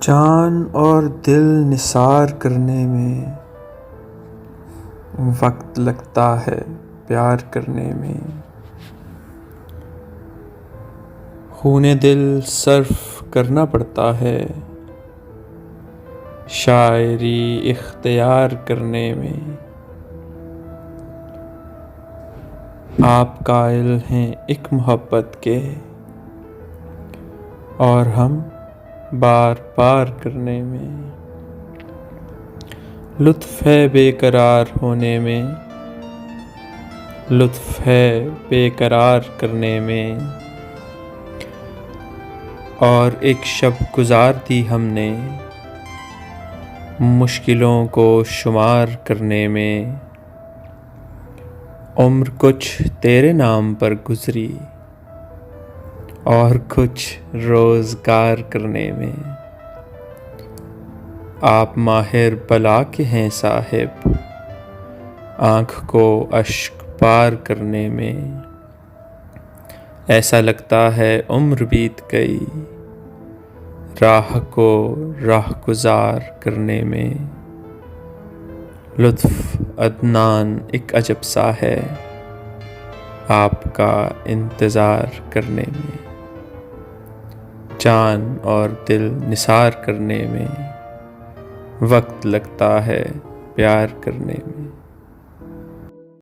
जान और दिल निसार करने में वक्त लगता है, प्यार करने में खूने दिल सर्फ करना पड़ता है, शायरी इख्तियार करने में। आप कायल हैं एक मोहब्बत के और हम बार बार करने में। लुत्फ़ है बेकरार होने में, लुत्फ़ है बेकरार करने में। और एक शब गुजार दी हमने मुश्किलों को शुमार करने में। उम्र कुछ तेरे नाम पर गुजरी और कुछ रोज़गार करने में। आप माहिर बला के हैं साहिब, आँख को अश्क पार करने में। ऐसा लगता है उम्र बीत गई, राह को राहगुजार करने में। लुत्फ़ अदनान एक अजब सा है, आपका इंतज़ार करने में। जान और दिल निसार करने में वक्त लगता है, प्यार करने में।